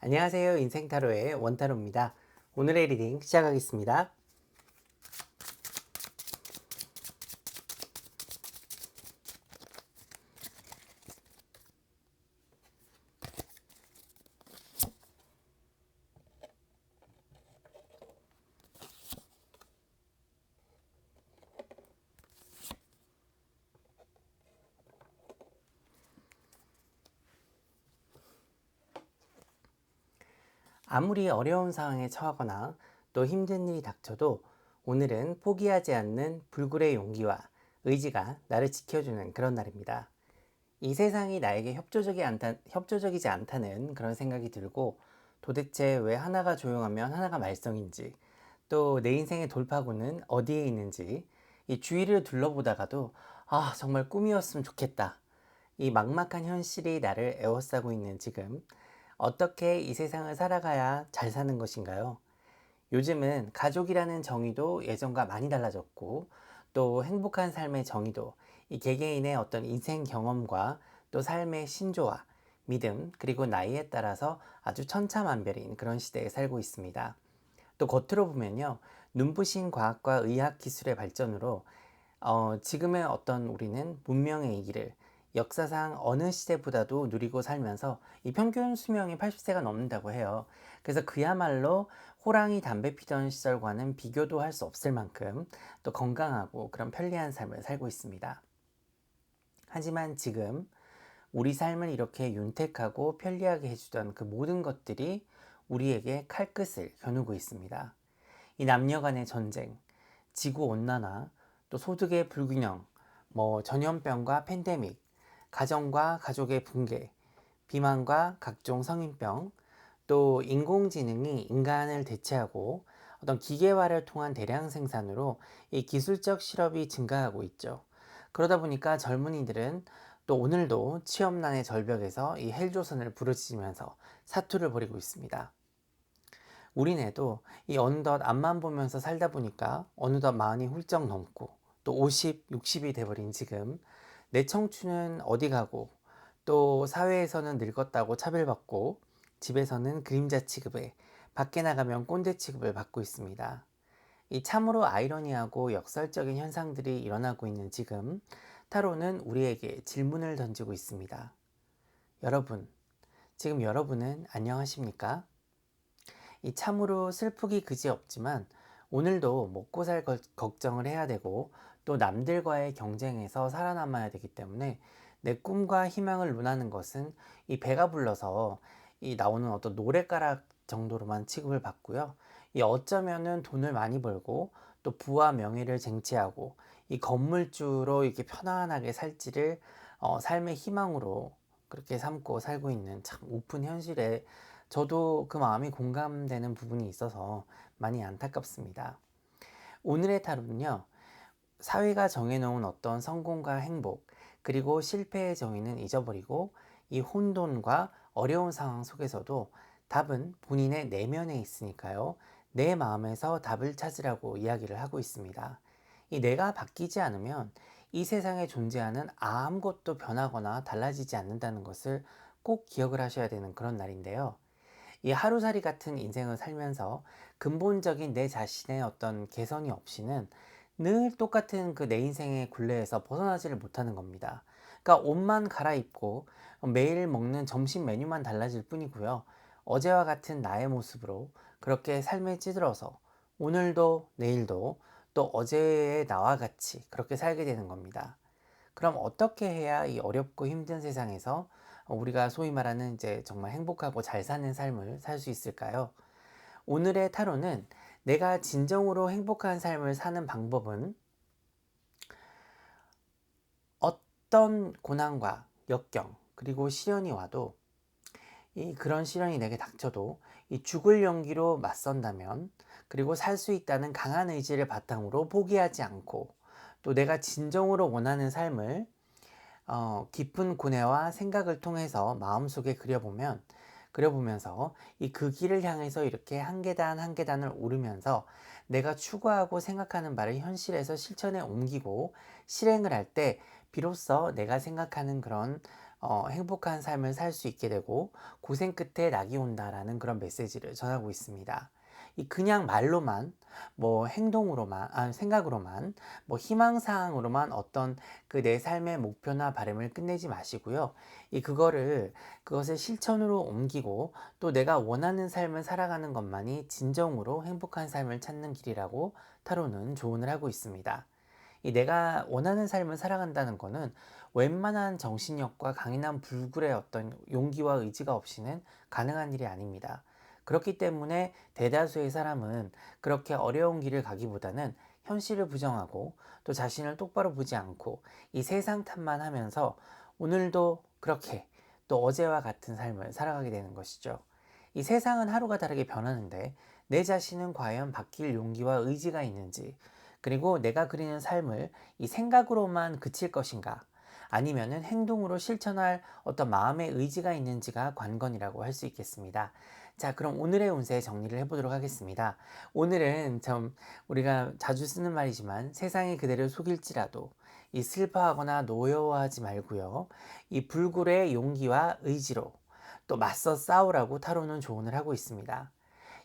안녕하세요. 인생타로의 원타로입니다. 오늘의 리딩 시작하겠습니다. 아무리 어려운 상황에 처하거나 또 힘든 일이 닥쳐도 오늘은 포기하지 않는 불굴의 용기와 의지가 나를 지켜주는 그런 날입니다. 이 세상이 나에게 협조적이지 않다는 그런 생각이 들고, 도대체 왜 하나가 조용하면 하나가 말썽인지, 또 내 인생의 돌파구는 어디에 있는지 이 주위를 둘러보다가도 정말 꿈이었으면 좋겠다, 이 막막한 현실이 나를 에워싸고 있는 지금, 어떻게 이 세상을 살아가야 잘 사는 것인가요? 요즘은 가족이라는 정의도 예전과 많이 달라졌고, 또 행복한 삶의 정의도 이 개개인의 어떤 인생 경험과 또 삶의 신조와 믿음, 그리고 나이에 따라서 아주 천차만별인 그런 시대에 살고 있습니다. 또 겉으로 보면요, 눈부신 과학과 의학 기술의 발전으로 지금의 어떤 우리는 문명의 이 길을 역사상 어느 시대보다도 누리고 살면서 이 평균 수명이 80세가 넘는다고 해요. 그래서 그야말로 호랑이 담배 피던 시절과는 비교도 할 수 없을 만큼 또 건강하고 그런 편리한 삶을 살고 있습니다. 하지만 지금 우리 삶을 이렇게 윤택하고 편리하게 해주던 그 모든 것들이 우리에게 칼끝을 겨누고 있습니다. 이 남녀 간의 전쟁, 지구온난화, 또 소득의 불균형, 전염병과 팬데믹, 가정과 가족의 붕괴, 비만과 각종 성인병, 또 인공지능이 인간을 대체하고 어떤 기계화를 통한 대량 생산으로 이 기술적 실업이 증가하고 있죠. 그러다 보니까 젊은이들은 또 오늘도 취업난의 절벽에서 이 헬조선을 부르짖으면서 사투를 벌이고 있습니다. 우리네도 이 어느덧 앞만 보면서 살다 보니까 어느덧 마흔이 훌쩍 넘고 또 50, 60이 돼버린 지금, 내 청춘은 어디 가고, 또 사회에서는 늙었다고 차별받고, 집에서는 그림자 취급에, 밖에 나가면 꼰대 취급을 받고 있습니다. 이 참으로 아이러니하고 역설적인 현상들이 일어나고 있는 지금, 타로는 우리에게 질문을 던지고 있습니다. 여러분, 지금 여러분은 안녕하십니까? 이 참으로 슬프기 그지없지만 오늘도 먹고 살 걱정을 해야 되고, 또 남들과의 경쟁에서 살아남아야 되기 때문에 내 꿈과 희망을 논하는 것은 이 배가 불러서 이 나오는 어떤 노랫가락 정도로만 취급을 받고요. 이 어쩌면은 돈을 많이 벌고 또 부와 명예를 쟁취하고 이 건물주로 이렇게 편안하게 살지를 삶의 희망으로 그렇게 삼고 살고 있는 참 우픈 현실에 저도 그 마음이 공감되는 부분이 있어서 많이 안타깝습니다. 오늘의 타로는요, 사회가 정해놓은 어떤 성공과 행복, 그리고 실패의 정의는 잊어버리고 이 혼돈과 어려운 상황 속에서도 답은 본인의 내면에 있으니까요, 내 마음에서 답을 찾으라고 이야기를 하고 있습니다. 이 내가 바뀌지 않으면 이 세상에 존재하는 아무것도 변하거나 달라지지 않는다는 것을 꼭 기억을 하셔야 되는 그런 날인데요. 이 하루살이 같은 인생을 살면서 근본적인 내 자신의 어떤 개선이 없이는 늘 똑같은 그 내 인생의 굴레에서 벗어나지를 못하는 겁니다. 그러니까 옷만 갈아입고 매일 먹는 점심 메뉴만 달라질 뿐이고요. 어제와 같은 나의 모습으로 그렇게 삶에 찌들어서 오늘도 내일도 또 어제의 나와 같이 그렇게 살게 되는 겁니다. 그럼 어떻게 해야 이 어렵고 힘든 세상에서 우리가 소위 말하는 이제 정말 행복하고 잘 사는 삶을 살 수 있을까요? 오늘의 타로는 내가 진정으로 행복한 삶을 사는 방법은 어떤 고난과 역경 그리고 시련이 와도, 이 그런 시련이 내게 닥쳐도 이 죽을 용기로 맞선다면, 그리고 살 수 있다는 강한 의지를 바탕으로 포기하지 않고, 또 내가 진정으로 원하는 삶을 깊은 고뇌와 생각을 통해서 마음속에 그려보면서 이 그 길을 향해서 이렇게 한 계단 한 계단을 오르면서 내가 추구하고 생각하는 바를 현실에서 실천에 옮기고 실행을 할 때 비로소 내가 생각하는 그런 행복한 삶을 살 수 있게 되고 고생 끝에 낙이 온다라는 그런 메시지를 전하고 있습니다. 이 그냥 말로만 뭐 행동으로만 생각으로만 뭐 희망사항으로만 어떤 그 내 삶의 목표나 바람을 끝내지 마시고요. 이 그것을 실천으로 옮기고 또 내가 원하는 삶을 살아가는 것만이 진정으로 행복한 삶을 찾는 길이라고 타로는 조언을 하고 있습니다. 이 내가 원하는 삶을 살아간다는 거는 웬만한 정신력과 강인한 불굴의 어떤 용기와 의지가 없이는 가능한 일이 아닙니다. 그렇기 때문에 대다수의 사람은 그렇게 어려운 길을 가기보다는 현실을 부정하고 또 자신을 똑바로 보지 않고 이 세상 탓만 하면서 오늘도 그렇게 또 어제와 같은 삶을 살아가게 되는 것이죠. 이 세상은 하루가 다르게 변하는데 내 자신은 과연 바뀔 용기와 의지가 있는지, 그리고 내가 그리는 삶을 이 생각으로만 그칠 것인가, 아니면은 행동으로 실천할 어떤 마음의 의지가 있는지가 관건이라고 할 수 있겠습니다. 자, 그럼 오늘의 운세 정리를 해보도록 하겠습니다. 오늘은 우리가 자주 쓰는 말이지만 세상이 그대를 속일지라도 이 슬퍼하거나 노여워하지 말고요. 이 불굴의 용기와 의지로 또 맞서 싸우라고 타로는 조언을 하고 있습니다.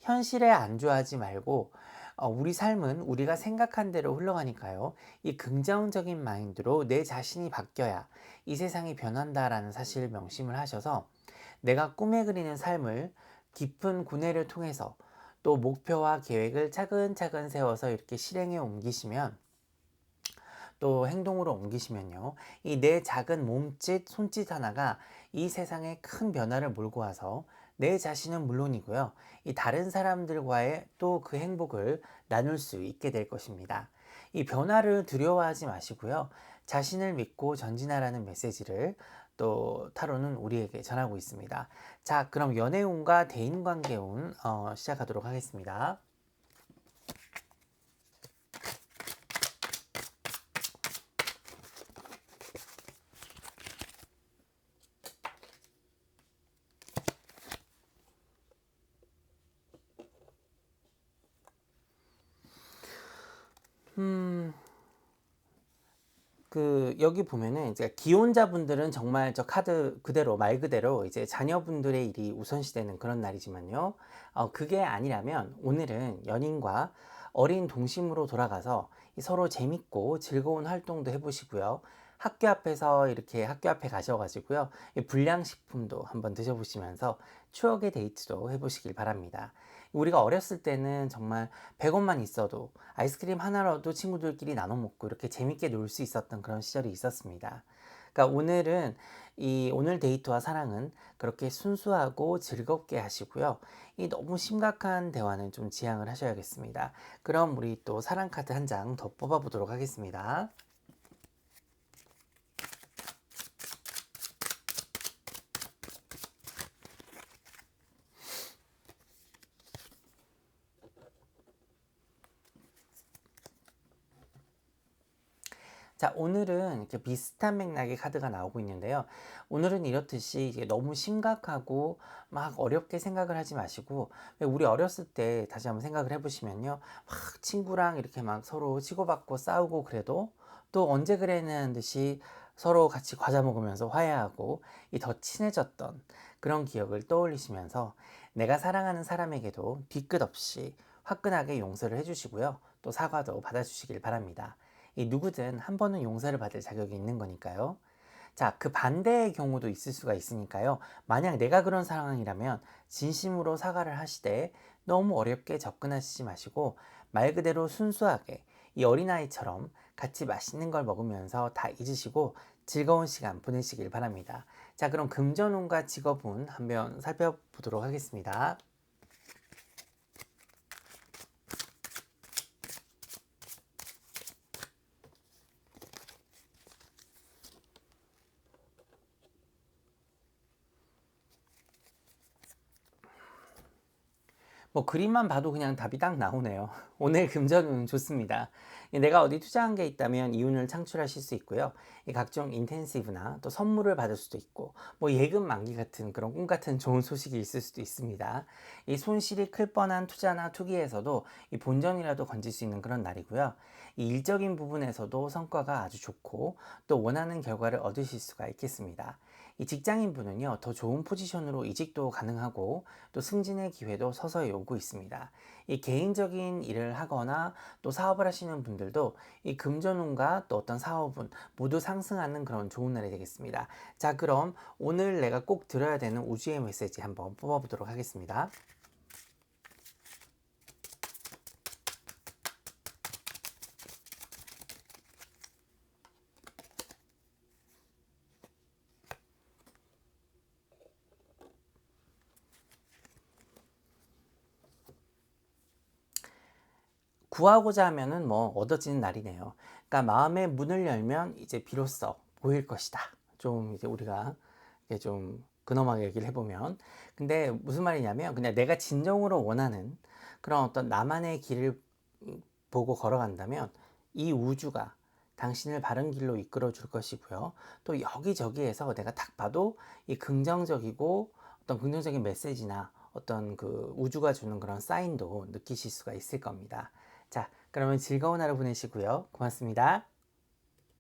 현실에 안주하지 말고 우리 삶은 우리가 생각한 대로 흘러가니까요. 이 긍정적인 마인드로 내 자신이 바뀌어야 이 세상이 변한다라는 사실을 명심을 하셔서 내가 꿈에 그리는 삶을 깊은 고뇌를 통해서 또 목표와 계획을 차근차근 세워서 이렇게 실행에 옮기시면 또 행동으로 옮기시면요. 이 내 작은 몸짓, 손짓 하나가 이 세상에 큰 변화를 몰고 와서 내 자신은 물론이고요. 이 다른 사람들과의 또 그 행복을 나눌 수 있게 될 것입니다. 이 변화를 두려워하지 마시고요. 자신을 믿고 전진하라는 메시지를 또 타로는 우리에게 전하고 있습니다. 자, 그럼 연애운과 대인관계운 시작하도록 하겠습니다. 여기 보면은 이제 기혼자분들은 정말 저 카드 그대로 말 그대로 이제 자녀분들의 일이 우선시되는 그런 날이지만요. 그게 아니라면 오늘은 연인과 어린 동심으로 돌아가서 서로 재밌고 즐거운 활동도 해보시고요. 학교 앞에서 이렇게 학교 앞에 가셔가지고요. 이 불량식품도 한번 드셔보시면서 추억의 데이트도 해보시길 바랍니다. 우리가 어렸을 때는 정말 100원만 있어도 아이스크림 하나라도 친구들끼리 나눠 먹고 이렇게 재밌게 놀 수 있었던 그런 시절이 있었습니다. 그러니까 오늘 데이트와 사랑은 그렇게 순수하고 즐겁게 하시고요. 이 너무 심각한 대화는 좀 지양을 하셔야겠습니다. 그럼 우리 또 사랑 카드 한 장 더 뽑아 보도록 하겠습니다. 자, 오늘은 이렇게 비슷한 맥락의 카드가 나오고 있는데요. 오늘은 이렇듯이 이게 너무 심각하고 막 어렵게 생각을 하지 마시고, 우리 어렸을 때 다시 한번 생각을 해보시면요. 막 친구랑 이렇게 막 서로 치고받고 싸우고 그래도 또 언제 그랬냐는 듯이 서로 같이 과자 먹으면서 화해하고 이 더 친해졌던 그런 기억을 떠올리시면서 내가 사랑하는 사람에게도 뒤끝 없이 화끈하게 용서를 해주시고요. 또 사과도 받아주시길 바랍니다. 이 누구든 한 번은 용서를 받을 자격이 있는 거니까요. 자, 그 반대의 경우도 있을 수가 있으니까요. 만약 내가 그런 상황이라면 진심으로 사과를 하시되 너무 어렵게 접근하시지 마시고 말 그대로 순수하게 이 어린아이처럼 같이 맛있는 걸 먹으면서 다 잊으시고 즐거운 시간 보내시길 바랍니다. 자, 그럼 금전운과 직업운 한번 살펴보도록 하겠습니다. 뭐 그림만 봐도 그냥 답이 딱 나오네요. 오늘 금전운 좋습니다. 내가 어디 투자한 게 있다면 이윤을 창출하실 수 있고요. 각종 인텐시브나 또 선물을 받을 수도 있고 뭐 예금 만기 같은 그런 꿈 같은 좋은 소식이 있을 수도 있습니다. 이 손실이 클 뻔한 투자나 투기에서도 이 본전이라도 건질 수 있는 그런 날이고요. 이 일적인 부분에서도 성과가 아주 좋고 또 원하는 결과를 얻으실 수가 있겠습니다. 이 직장인분은요, 더 좋은 포지션으로 이직도 가능하고 또 승진의 기회도 서서히 오고 있습니다. 이 개인적인 일을 하거나 또 사업을 하시는 분들도 이 금전운과 또 어떤 사업운 모두 상승하는 그런 좋은 날이 되겠습니다. 자, 그럼 오늘 내가 꼭 들어야 되는 우주의 메시지 한번 뽑아보도록 하겠습니다. 구하고자 하면은 뭐 얻어지는 날이네요. 그러니까 마음의 문을 열면 이제 비로소 보일 것이다. 좀 이제 우리가 이제 좀 근엄하게 얘기를 해보면. 근데 무슨 말이냐면 그냥 내가 진정으로 원하는 그런 어떤 나만의 길을 보고 걸어간다면 이 우주가 당신을 바른 길로 이끌어 줄 것이고요. 또 여기저기에서 내가 딱 봐도 이 긍정적이고 어떤 긍정적인 메시지나 어떤 그 우주가 주는 그런 사인도 느끼실 수가 있을 겁니다. 자, 그러면 즐거운 하루 보내시고요. 고맙습니다.